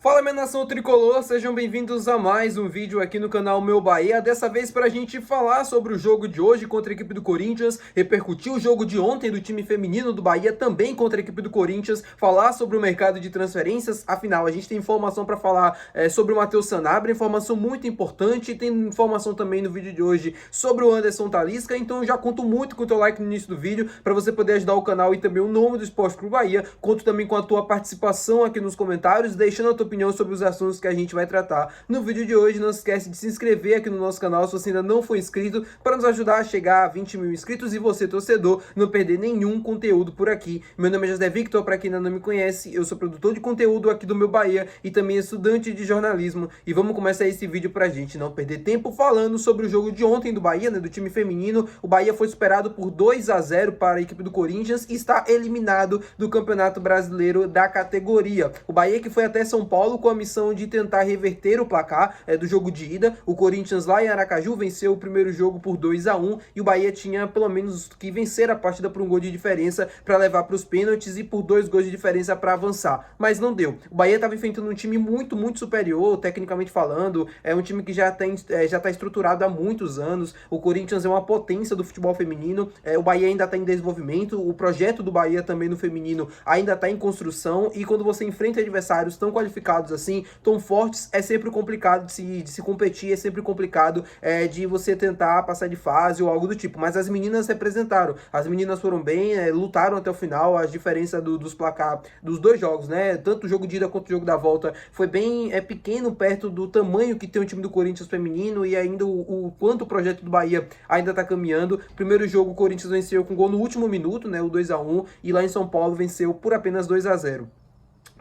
Fala, minha nação tricolor, sejam bem-vindos a mais um vídeo aqui no canal Meu Bahia, dessa vez para a gente falar sobre o jogo de hoje contra a equipe do Corinthians, repercutir o jogo de ontem do time feminino do Bahia também contra a equipe do Corinthians, falar sobre o mercado de transferências, afinal a gente tem informação para falar sobre o Matheus Sanabria, informação muito importante, tem informação também no vídeo de hoje sobre o Anderson Talisca, então eu já conto muito com o teu like no início do vídeo, para você poder ajudar o canal e também o nome do Esporte Clube Bahia, conto também com a tua participação aqui nos comentários, deixando a tua opinião sobre os assuntos que a gente vai tratar no vídeo de hoje. Não esquece de se inscrever aqui no nosso canal se você ainda não for inscrito, para nos ajudar a chegar a 20 mil inscritos e você, torcedor, não perder nenhum conteúdo por aqui. Meu nome é José Victor, para quem ainda não me conhece, eu sou produtor de conteúdo aqui do Meu Bahia e também estudante de jornalismo, e vamos começar esse vídeo pra gente não perder tempo falando sobre o jogo de ontem do Bahia, né, do time feminino. O Bahia foi superado por 2-0 para a equipe do Corinthians e está eliminado do Campeonato Brasileiro da categoria. O Bahia que foi até São Paulo com a missão de tentar reverter o placar do jogo de ida. O Corinthians lá em Aracaju venceu o primeiro jogo por 2-1 e o Bahia tinha pelo menos que vencer a partida por um gol de diferença para levar para os pênaltis e por 2 gols de diferença para avançar, mas não deu. O Bahia estava enfrentando um time muito superior, tecnicamente falando, é um time que já está estruturado há muitos anos. O Corinthians é uma potência do futebol feminino, o Bahia ainda está em desenvolvimento, o projeto do Bahia também no feminino ainda está em construção, e quando você enfrenta adversários tão qualificados assim, tão fortes, é sempre complicado de se competir, é sempre complicado de você tentar passar de fase ou algo do tipo, mas as meninas representaram, as meninas foram bem, lutaram até o final. A diferença dos placar dos dois jogos, né, tanto o jogo de ida quanto o jogo da volta, foi bem pequeno perto do tamanho que tem o time do Corinthians feminino e ainda o quanto o projeto do Bahia ainda tá caminhando. Primeiro jogo o Corinthians venceu com gol no último minuto, né, o 2-1, e lá em São Paulo venceu por apenas 2-0.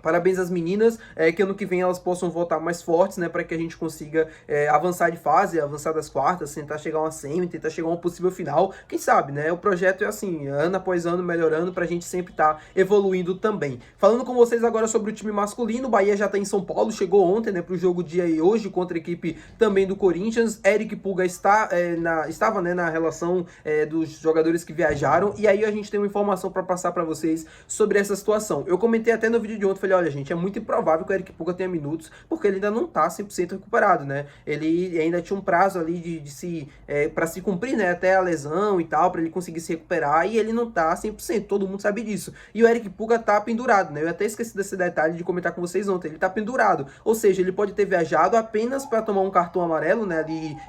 Parabéns às meninas, que ano que vem elas possam voltar mais fortes, né, para que a gente consiga avançar de fase, avançar das quartas, tentar chegar a uma semi, tentar chegar a uma possível final. Quem sabe, né? O projeto é assim, ano após ano, melhorando, para a gente sempre estar evoluindo também. Falando com vocês agora sobre o time masculino, o Bahia já está em São Paulo, chegou ontem, né, para o jogo de hoje contra a equipe também do Corinthians. Eric Pulga estava né, na relação dos jogadores que viajaram, e aí a gente tem uma informação para passar para vocês sobre essa situação. Eu comentei até no vídeo de ontem, falei, olha gente, é muito improvável que o Eric Pulga tenha minutos, porque ele ainda não tá 100% recuperado, né? Ele ainda tinha um prazo ali para se cumprir, né, até a lesão e tal, para ele conseguir se recuperar, e ele não tá 100%, todo mundo sabe disso. E o Eric Pulga tá pendurado, né? Eu até esqueci desse detalhe de comentar com vocês ontem, ele tá pendurado, ou seja, ele pode ter viajado apenas para tomar um cartão amarelo, né,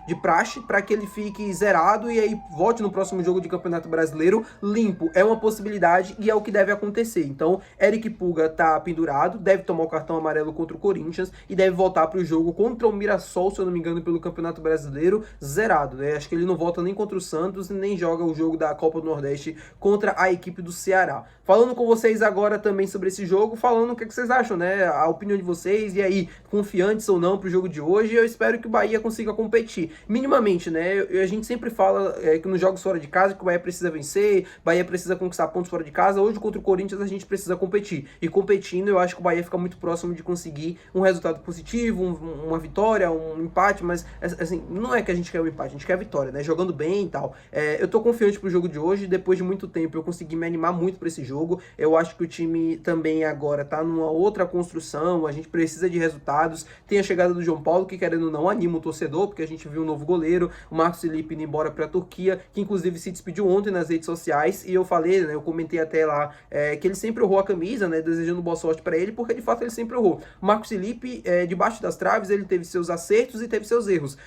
de praxe, para que ele fique zerado e aí volte no próximo jogo de Campeonato Brasileiro limpo. É uma possibilidade e é o que deve acontecer. Então, Eric Pulga tá pendurado, deve tomar o cartão amarelo contra o Corinthians e deve voltar para o jogo contra o Mirassol, se eu não me engano, pelo Campeonato Brasileiro, zerado, né? Acho que ele não volta nem contra o Santos, nem joga o jogo da Copa do Nordeste contra a equipe do Ceará. Falando com vocês agora também sobre esse jogo, falando o que vocês acham, né? A opinião de vocês, e aí, confiantes ou não para o jogo de hoje. Eu espero que o Bahia consiga competir, minimamente, né? A gente sempre fala que nos jogos fora de casa, que o Bahia precisa vencer, o Bahia precisa conquistar pontos fora de casa. Hoje, contra o Corinthians, a gente precisa competir. E competindo, eu acho que o Bahia fica muito próximo de conseguir um resultado positivo, uma vitória, um empate, mas assim, não é que a gente quer um empate, a gente quer a vitória, né? Jogando bem e tal. Eu tô confiante pro jogo de hoje, depois de muito tempo eu consegui me animar muito pra esse jogo. Eu acho que o time também agora tá numa outra construção, a gente precisa de resultados. Tem a chegada do João Paulo, que querendo ou não anima o torcedor, porque a gente viu um novo goleiro, o Marcos Felipe indo embora pra Turquia, que inclusive se despediu ontem nas redes sociais, e eu falei, né, eu comentei até lá, que ele sempre errou a camisa, né, desejando boa sorte pra ele, porque de fato ele sempre errou. O Marcos Felipe, debaixo das traves, ele teve seus acertos e teve seus erros,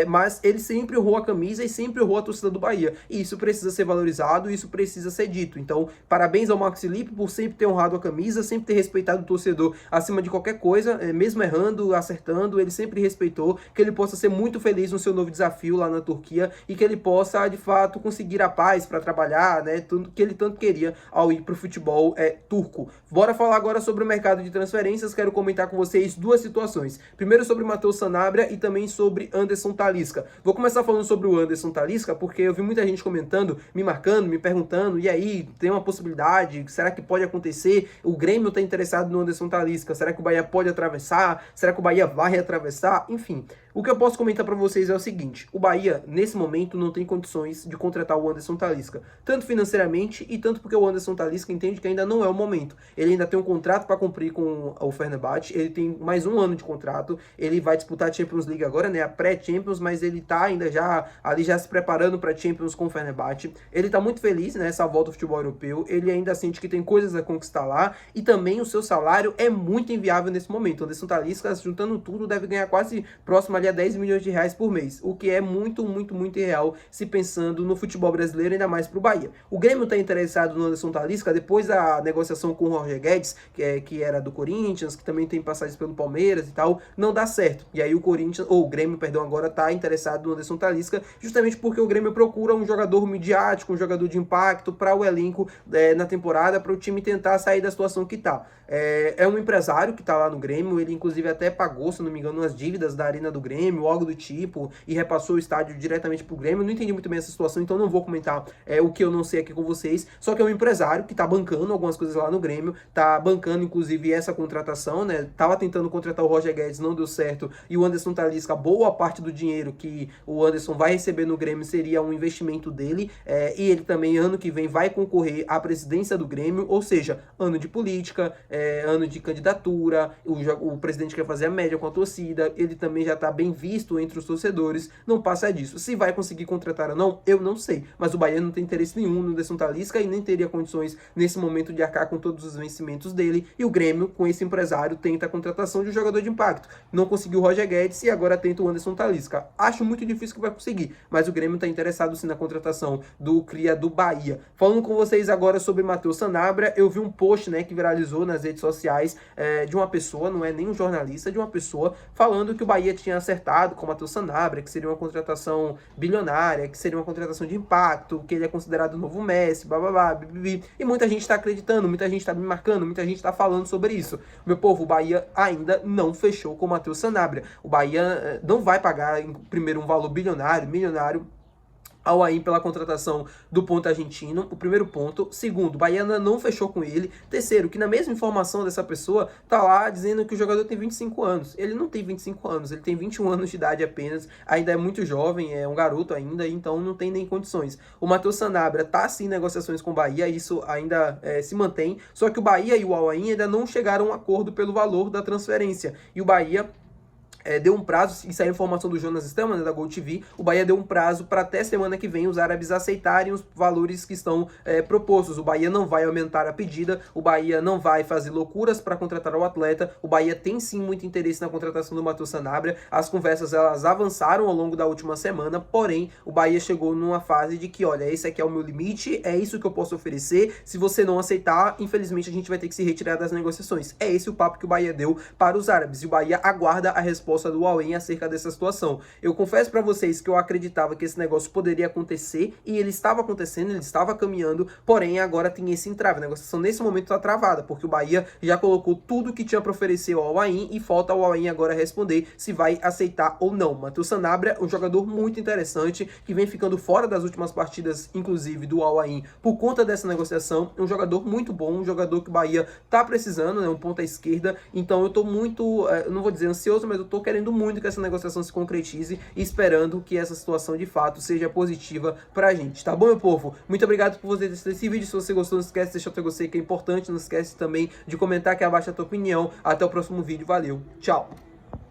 mas ele sempre errou a camisa e sempre errou a torcida do Bahia, e isso precisa ser valorizado, isso precisa ser dito. Então, parabéns ao Marcos Felipe por sempre ter honrado a camisa, sempre ter respeitado o torcedor acima de qualquer coisa, mesmo errando, acertando, ele sempre respeitou. Que ele possa ser muito feliz no seu novo desafio lá na Turquia e que ele possa, de fato, conseguir a paz para trabalhar, né, tudo que ele tanto queria ao ir para o futebol turco. Bora falar agora sobre o mercado de transferências. Quero comentar com vocês duas situações. Primeiro sobre Matheus Sanabria e também sobre Anderson Talisca. Vou começar falando sobre o Anderson Talisca, porque eu vi muita gente comentando, me marcando, me perguntando, e aí, tem uma possibilidade, será que pode acontecer? O Grêmio está interessado no Anderson Talisca, será que o Bahia pode atravessar? Será que o Bahia vai atravessar? Enfim, O que eu posso comentar para vocês é o seguinte: o Bahia, nesse momento, não tem condições de contratar o Anderson Talisca, tanto financeiramente e tanto porque o Anderson Talisca entende que ainda não é o momento. Ele ainda tem um contrato para cumprir com o Fenerbahçe, ele tem mais um ano de contrato, ele vai disputar a Champions League agora, né, a pré-Champions, mas ele tá ainda já ali já se preparando para Champions com o Fenerbahçe. Ele tá muito feliz nessa volta ao futebol europeu, ele ainda sente que tem coisas a conquistar lá e também o seu salário é muito inviável nesse momento. O Anderson Talisca, juntando tudo, deve ganhar quase próximo ali a 10 milhões de reais por mês, o que é muito irreal se pensando no futebol brasileiro, ainda mais para o Bahia. O Grêmio está interessado no Anderson Talisca depois da negociação com o Roger Guedes, que era do Corinthians, que também tem passagens pelo Palmeiras e tal, não dá certo. E aí o Grêmio, perdão, agora está interessado no Anderson Talisca, justamente porque o Grêmio procura um jogador midiático, um jogador de impacto para o elenco na temporada, para o time tentar sair da situação que está. É um empresário que está lá no Grêmio, ele inclusive até pagou, se não me engano, as dívidas da Arena do Grêmio, algo do tipo, e repassou o estádio diretamente pro Grêmio. Eu não entendi muito bem essa situação, então não vou comentar o que eu não sei aqui com vocês, só que é um empresário que tá bancando algumas coisas lá no Grêmio, tá bancando inclusive essa contratação, né, tava tentando contratar o Roger Guedes, não deu certo, e o Anderson Talisca, boa parte do dinheiro que o Anderson vai receber no Grêmio seria um investimento dele, e ele também ano que vem vai concorrer à presidência do Grêmio, ou seja, ano de política, ano de candidatura, o presidente quer fazer a média com a torcida, ele também já tá bem visto entre os torcedores, não passa disso. Se vai conseguir contratar ou não, eu não sei, mas o Bahia não tem interesse nenhum no Anderson Talisca e nem teria condições nesse momento de arcar com todos os vencimentos dele, e o Grêmio, com esse empresário, tenta a contratação de um jogador de impacto. Não conseguiu o Roger Guedes e agora tenta o Anderson Talisca. Acho muito difícil que vai conseguir, mas o Grêmio tá interessado sim na contratação do cria do Bahia. Falando com vocês agora sobre Matheus Sanabria, eu vi um post, né, que viralizou nas redes sociais de uma pessoa, não é nem um jornalista, de uma pessoa falando que o Bahia tinha acertado com o Matheus Sanabria, que seria uma contratação bilionária, que seria uma contratação de impacto, que ele é considerado o novo Messi, bababá, bibibi. E muita gente está acreditando, muita gente está me marcando, muita gente está falando sobre isso. Meu povo, o Bahia ainda não fechou com o Matheus Sanabria. O Bahia não vai pagar, primeiro, um valor milionário, ao Aim pela contratação do ponto argentino, o primeiro ponto. Segundo, o Bahia não fechou com ele. Terceiro, que na mesma informação dessa pessoa tá lá dizendo que o jogador tem 25 anos. Ele não tem 25 anos, ele tem 21 anos de idade apenas, ainda é muito jovem, é um garoto ainda, então não tem nem condições. O Matheus Sanabria tá sim em negociações com o Bahia, isso ainda se mantém, só que o Bahia e o Al Ain ainda não chegaram a um acordo pelo valor da transferência, e o Bahia deu um prazo, isso é a informação do Jonas Stelman, né, da Gol TV, o Bahia deu um prazo para até semana que vem os árabes aceitarem os valores que estão propostos. O Bahia não vai aumentar a pedida, o Bahia não vai fazer loucuras para contratar o atleta, o Bahia tem sim muito interesse na contratação do Matheus Sanabria, as conversas elas avançaram ao longo da última semana, porém o Bahia chegou numa fase de que, olha, esse aqui é o meu limite, é isso que eu posso oferecer, se você não aceitar, infelizmente a gente vai ter que se retirar das negociações. É esse o papo que o Bahia deu para os árabes, e o Bahia aguarda a resposta do Al Ain acerca dessa situação. Eu confesso para vocês que eu acreditava que esse negócio poderia acontecer, e ele estava acontecendo, ele estava caminhando, porém agora tem esse entrave. A negociação nesse momento está travada, porque o Bahia já colocou tudo que tinha para oferecer ao Al Ain, e falta ao Al Ain agora responder se vai aceitar ou não. Matheus Sanabria, um jogador muito interessante, que vem ficando fora das últimas partidas, inclusive do Al Ain, por conta dessa negociação. Um jogador muito bom, um jogador que o Bahia tá precisando, né, um ponta esquerda. Então eu tô muito, não vou dizer ansioso, mas eu tô querendo muito que essa negociação se concretize e esperando que essa situação de fato seja positiva pra gente, tá bom, meu povo? Muito obrigado por você ter assistido esse vídeo. Se você gostou, não esquece de deixar o teu gostei, que é importante. Não esquece também de comentar aqui abaixo a tua opinião. Até o próximo vídeo, valeu, tchau!